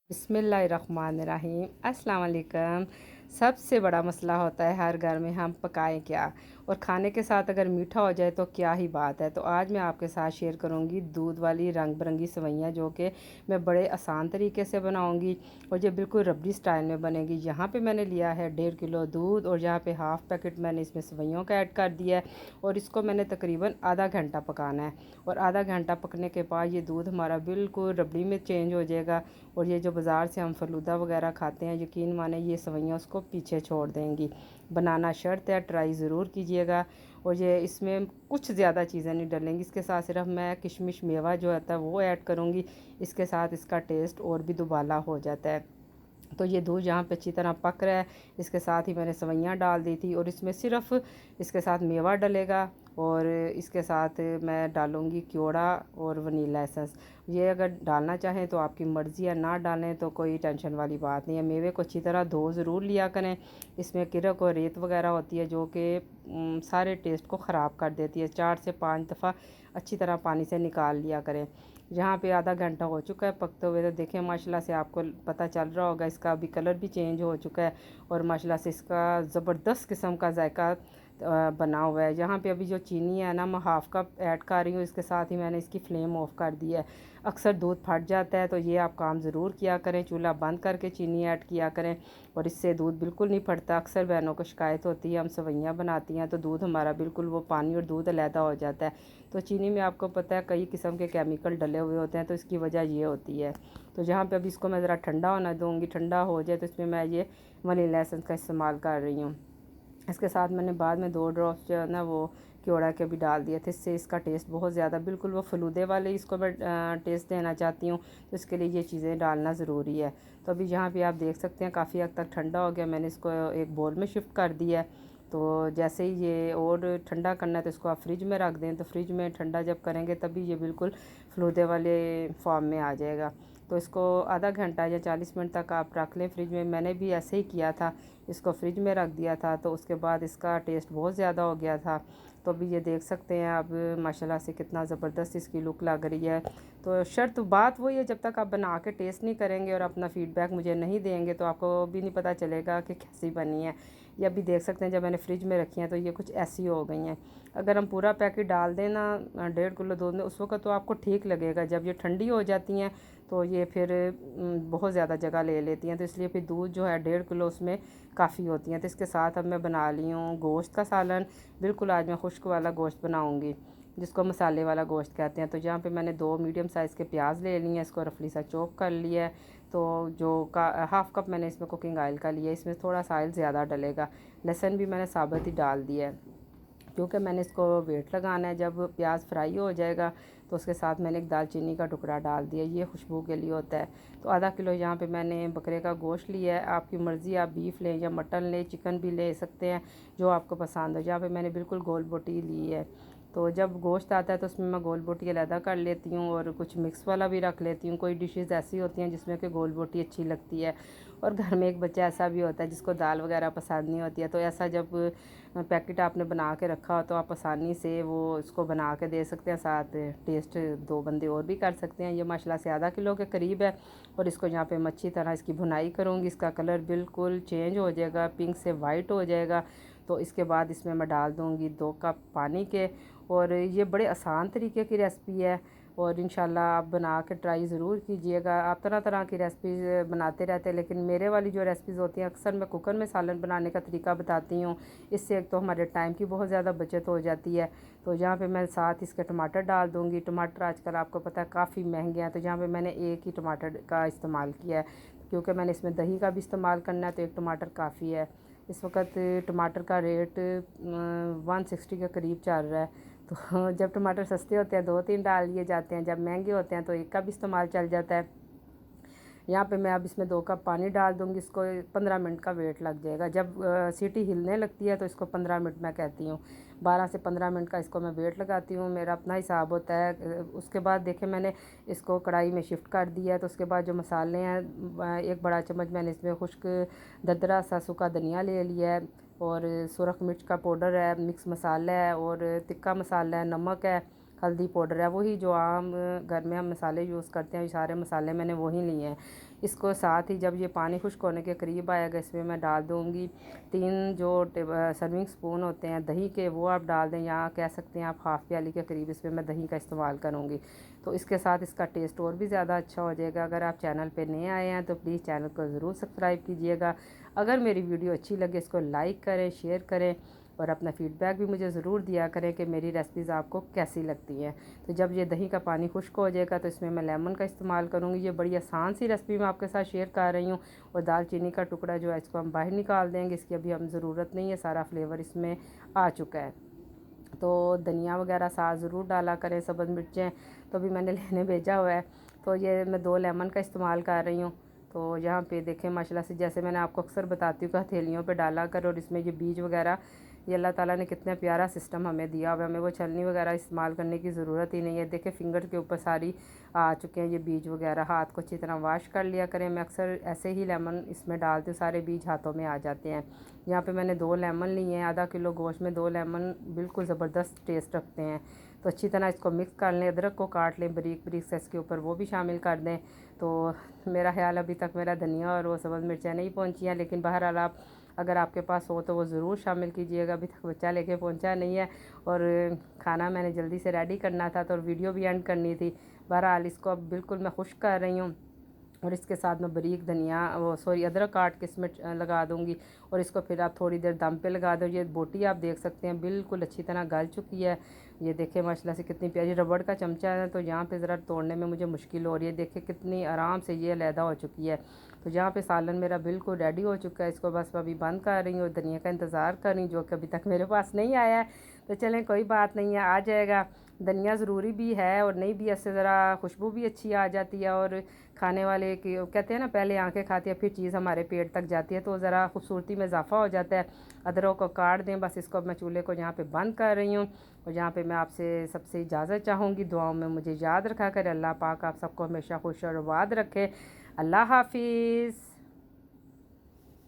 बिस्मिल्लाहिर्रहमानिर्रहीम। अस्सलाम वालेकुम। सबसे बड़ा मसला होता है हर घर में, हम पकाएं क्या। और खाने के साथ अगर मीठा हो जाए तो क्या ही बात है। तो आज मैं आपके साथ शेयर करूंगी दूध वाली रंग बिरंगी सेवइयाँ, जो कि मैं बड़े आसान तरीके से बनाऊंगी और ये बिल्कुल रबड़ी स्टाइल में बनेगी। यहाँ पे मैंने लिया है 1.5 किलो दूध और यहाँ पे हाफ़ पैकेट मैंने इसमें सेवइयों का ऐड कर दिया है और इसको मैंने तकरीबन आधा घंटा पकाना है। और आधा घंटा पकने के बाद ये दूध हमारा बिल्कुल रबड़ी में चेंज हो जाएगा और ये जो बाज़ार से हम फलूदा वगैरह खाते हैं, यकीन माने ये सेवइयाँ उसको पीछे छोड़ देंगी। बनाना शर्त है, ट्राई ज़रूर कीजिएगा। और ये इसमें कुछ ज़्यादा चीज़ें नहीं डलेंगी, इसके साथ सिर्फ मैं किशमिश मेवा जो होता है वो ऐड करूँगी। इसके साथ इसका टेस्ट और भी दुबाला हो जाता है। तो ये दूध यहाँ पे अच्छी तरह पक रहा है। इसके साथ ही मैंने सेवइयाँ डाल दी थी और इसमें सिर्फ इसके साथ मेवा डलेगा और इसके साथ मैं डालूँगी क्योड़ा और वनीला एसेंस। ये अगर डालना चाहें तो आपकी मर्ज़ी है, ना डालें तो कोई टेंशन वाली बात नहीं है। मेवे को अच्छी तरह धो ज़रूर लिया करें। इसमें किरक और रेत वगैरह होती है जो कि सारे टेस्ट को ख़राब कर देती है। 4 से 5 दफ़ा अच्छी तरह पानी से निकाल लिया करें। यहाँ पे आधा घंटा हो चुका है पकते हुए, तो देखें माशाल्लाह से आपको पता चल रहा होगा, इसका अभी कलर भी चेंज हो चुका है और माशाल्लाह से इसका ज़बरदस्त किस्म का जायका बना हुआ है। यहाँ पे अभी जो चीनी है ना, मैं हाफ़ कप ऐड कर रही हूँ। इसके साथ ही मैंने इसकी फ्लेम ऑफ कर दी है। अक्सर दूध फट जाता है, तो ये आप काम ज़रूर किया करें, चूल्हा बंद करके चीनी ऐड किया करें और इससे दूध बिल्कुल नहीं फटता। अक्सर बहनों को शिकायत होती है, हम सेवइयाँ बनाती हैं तो दूध हमारा बिल्कुल वो पानी और दूध अलहदा हो जाता है। तो चीनी में आपको पता है कई किस्म के केमिकल डले हुए होते हैं, तो इसकी वजह ये होती है। तो जहाँ पे अभी इसको मैं ज़रा ठंडा होना दूँगी, ठंडा हो जाए तो इसमें मैं ये वनीला एसेंस का इस्तेमाल कर रही हूँ। इसके साथ मैंने बाद में 2 ड्रॉप्स जो है ना वो क्योड़ा के भी डाल दिए थे। इससे इसका टेस्ट बहुत ज़्यादा बिल्कुल वो फलूदे वाले इसको मैं टेस्ट देना चाहती हूँ, तो इसके लिए ये चीज़ें डालना ज़रूरी है। तो अभी यहाँ पे आप देख सकते हैं काफ़ी हद तक ठंडा हो गया। मैंने इसको एक बोल में शिफ्ट कर दिया है। तो जैसे ही ये और ठंडा करना है तो इसको आप फ्रिज में रख दें। तो फ्रिज में ठंडा जब करेंगे तभी ये बिल्कुल फलूदे वाले फॉर्म में आ जाएगा। तो इसको आधा घंटा या 40 मिनट तक आप रख लें फ्रिज में। मैंने भी ऐसे ही किया था, इसको फ्रिज में रख दिया था, तो उसके बाद इसका टेस्ट बहुत ज़्यादा हो गया था। तो अभी ये देख सकते हैं आप माशाल्लाह से कितना ज़बरदस्त इसकी लुक लग रही है। तो शर्त बात वही है, जब तक आप बना के टेस्ट नहीं करेंगे और अपना फ़ीडबैक मुझे नहीं देंगे तो आपको भी नहीं पता चलेगा कि कैसी बनी है। ये अभी देख सकते हैं जब मैंने फ्रिज में रखी हैं तो ये कुछ ऐसी हो गई हैं। अगर हम पूरा पैकेट डाल दें ना 1.5 किलो दूध में, उस वक्त तो आपको ठीक लगेगा। जब ये ठंडी हो जाती हैं तो ये फिर बहुत ज़्यादा जगह ले लेती हैं, तो इसलिए फिर दूध जो है 1.5 किलो उसमें काफ़ी होती हैं। तो इसके साथ अब मैं बना ली हूँ गोश्त का सालन। बिल्कुल आज मैं खुश्क वाला गोश्त बनाऊँगी, जिसको मसाले वाला गोश्त कहते हैं। तो जहाँ पे मैंने 2 मीडियम साइज़ के प्याज ले लिए हैं, इसको रफली सा चॉप कर लिया है। तो जो का हाफ़ कप मैंने इसमें कुकिंग ऑयल का लिया है, इसमें थोड़ा सा ऑयल ज़्यादा डलेगा। लहसुन भी मैंने साबुत ही डाल दिया है क्योंकि मैंने इसको वेट लगाना है। जब प्याज फ्राई हो जाएगा तो उसके साथ मैंने एक दालचीनी का टुकड़ा डाल दिया, ये खुशबू के लिए होता है। तो आधा किलो यहाँ पे मैंने बकरे का गोश्त लिया है। आपकी मर्ज़ी, आप बीफ लें या मटन लें, चिकन भी ले सकते हैं, जो आपको पसंद हो। यहाँ पे मैंने बिल्कुल गोल बोटी ली है। तो जब गोश्त आता है तो उसमें मैं गोल बोटी अलहदा कर लेती हूँ और कुछ मिक्स वाला भी रख लेती हूँ। कोई डिशेज़ ऐसी होती हैं जिसमें कि गोल बोटी अच्छी लगती है और घर में एक बच्चा ऐसा भी होता है जिसको दाल वगैरह पसंद नहीं होती है। तो ऐसा जब पैकेट आपने बना के रखा हो तो आप आसानी से वो इसको बना के दे सकते हैं। साथ टेस्ट 2 बंदे और भी कर सकते हैं। ये माशाल्लाह से आधा किलो के करीब है और इसको यहाँ पे मैं अच्छी तरह इसकी भुनाई करूँगी। इसका कलर बिल्कुल चेंज हो जाएगा, पिंक से वाइट हो जाएगा। तो इसके बाद इसमें मैं डाल दूँगी 2 कप पानी के। और ये बड़े आसान तरीके की रेसिपी है और इंशाल्लाह आप बना के ट्राई ज़रूर कीजिएगा। आप तरह तरह की रेसिपीज़ बनाते रहते हैं, लेकिन मेरे वाली जो रेसिपीज़ होती हैं अक्सर मैं कुकर में सालन बनाने का तरीका बताती हूँ। इससे एक तो हमारे टाइम की बहुत ज़्यादा बचत हो जाती है। तो यहाँ पे मैं साथ इसके टमाटर डाल दूँगी। टमाटर आजकल आपको पता है काफ़ी महंगे हैं, तो यहाँ पे मैंने एक ही टमाटर का इस्तेमाल किया है क्योंकि मैंने इसमें दही का भी इस्तेमाल करना है, तो एक टमाटर काफ़ी है। इस वक्त टमाटर का रेट 160 के करीब चल रहा है। तो जब टमाटर सस्ते होते हैं 2-3 डाल लिए जाते हैं, जब महंगे होते हैं तो एक का भी इस्तेमाल चल जाता है। यहाँ पे मैं अब इसमें 2 कप पानी डाल दूँगी। इसको 15 मिनट का वेट लग जाएगा। जब सीटी हिलने लगती है तो इसको 15 मिनट मैं कहती हूँ। 12 से 15 मिनट का इसको मैं वेट लगाती हूँ, मेरा अपना हिसाब होता है। उसके बाद देखें मैंने इसको कढ़ाई में शिफ्ट कर दिया है। तो उसके बाद जो मसाले हैं, 1 बड़ा चम्मच मैंने इसमें खुश्क दरदरा सा सूखा धनिया ले लिया है और सुरख मिर्च का पाउडर है, मिक्स मसाला है और तिक्का मसाला है, नमक है, हल्दी पाउडर है। वही जो आम घर में हम मसाले यूज़ करते हैं, ये सारे मसाले मैंने वही लिए हैं। इसको साथ ही जब ये पानी खुश्क होने के करीब आएगा इसमें मैं डाल दूँगी 3 जो सर्विंग स्पून होते हैं दही के, वो आप डाल दें, या कह सकते हैं आप हाफ़ प्याली के करीब इसमें मैं दही का इस्तेमाल करूँगी। तो इसके साथ इसका टेस्ट और भी ज़्यादा अच्छा हो जाएगा। अगर आप चैनल पे नए आए हैं तो प्लीज़ चैनल को ज़रूर सब्सक्राइब कीजिएगा। अगर मेरी वीडियो अच्छी लगे इसको लाइक करें, शेयर करें और अपना फ़ीडबैक भी मुझे ज़रूर दिया करें कि मेरी रेसिपीज़ आपको कैसी लगती हैं। तो जब ये दही का पानी खुश्क हो जाएगा तो इसमें मैं लेमन का इस्तेमाल करूँगी। ये बड़ी आसान सी रेसिपी मैं आपके साथ शेयर कर रही हूँ। और दालचीनी का टुकड़ा जो है इसको हम बाहर निकाल देंगे, इसकी अभी हम ज़रूरत नहीं है, सारा फ्लेवर इसमें आ चुका है। तो धनिया वगैरह साथ ज़रूर डाला करें, सब्ज़ मिर्चें तो भी मैंने लेने भेजा हुआ है। तो ये मैं 2 लेमन का इस्तेमाल कर रही हूँ। तो यहाँ पे देखें माशाल्लाह से, जैसे मैंने आपको अक्सर बताती हूँ कि हथेलियों पे डाला कर, और इसमें ये बीज वगैरह, ये अल्लाह ताला ने कितना प्यारा सिस्टम हमें दिया हुआ है, हमें वो छलनी वगैरह इस्तेमाल करने की ज़रूरत ही नहीं है। देखें फिंगर के ऊपर सारी आ चुके हैं ये बीज वगैरह। हाथ को अच्छी तरह वॉश कर लिया करें। मैं अक्सर ऐसे ही लेमन इसमें डालती हूँ, सारे बीज हाथों में आ जाते हैं। यहाँ पे मैंने 2 लेमन लिए हैं, आधा किलो गोश्त में 2 लेमन बिल्कुल ज़बरदस्त टेस्ट रखते हैं। तो अच्छी तरह इसको मिक्स कर लें। अदरक को काट लें बारीक बारीक से, इसके ऊपर वो भी शामिल कर दें। तो मेरा ख्याल अभी तक मेरा धनिया और वो सब्ज़ मिर्चें नहीं पहुंची हैं, लेकिन बहरहाल आप अगर आपके पास हो तो वो ज़रूर शामिल कीजिएगा। अभी तक बच्चा लेके पहुंचा नहीं है और खाना मैंने जल्दी से रेडी करना था तो वीडियो भी एंड करनी थी। बहरहाल इसको अब बिल्कुल मैं खुश्क कर रही हूँ और इसके साथ मैं बारीक धनिया वो सॉरी अदरक काट के इसमें लगा दूँगी। और इसको फिर आप थोड़ी देर दम पे लगा दो। ये बोटी आप देख सकते हैं बिल्कुल अच्छी तरह गल चुकी है। ये देखें माशाल्लाह से कितनी प्यारी, रबड़ का चमचा है तो यहाँ पे ज़रा तोड़ने में मुझे मुश्किल हो रही है। देखिए कितनी आराम से ये अलहदा हो चुकी है। तो यहाँ पे सालन मेरा बिल्कुल रेडी हो चुका है। इसको बस अभी बंद कर रही हूँ और धनिया का इंतज़ार कर रही हूँ, जो कि अभी तक मेरे पास नहीं आया है। तो चलें कोई बात नहीं है, आ जाएगा। धनिया ज़रूरी भी है और नहीं भी, इससे ज़रा खुशबू भी अच्छी आ जाती है। और खाने वाले की कहते हैं ना, पहले आंखें खाती है फिर चीज़ हमारे पेट तक जाती है, तो ज़रा खूबसूरती में इजाफा हो जाता है। अदरक को काट दें। बस इसको मैं चूल्हे को यहाँ पे बंद कर रही हूँ और यहाँ पे मैं आपसे सबसे इजाज़त चाहूँगी। दुआओं में मुझे याद रखा करें। अल्लाह पाक आप सबको हमेशा खुश और आबाद रखे। अल्लाह हाफिज़।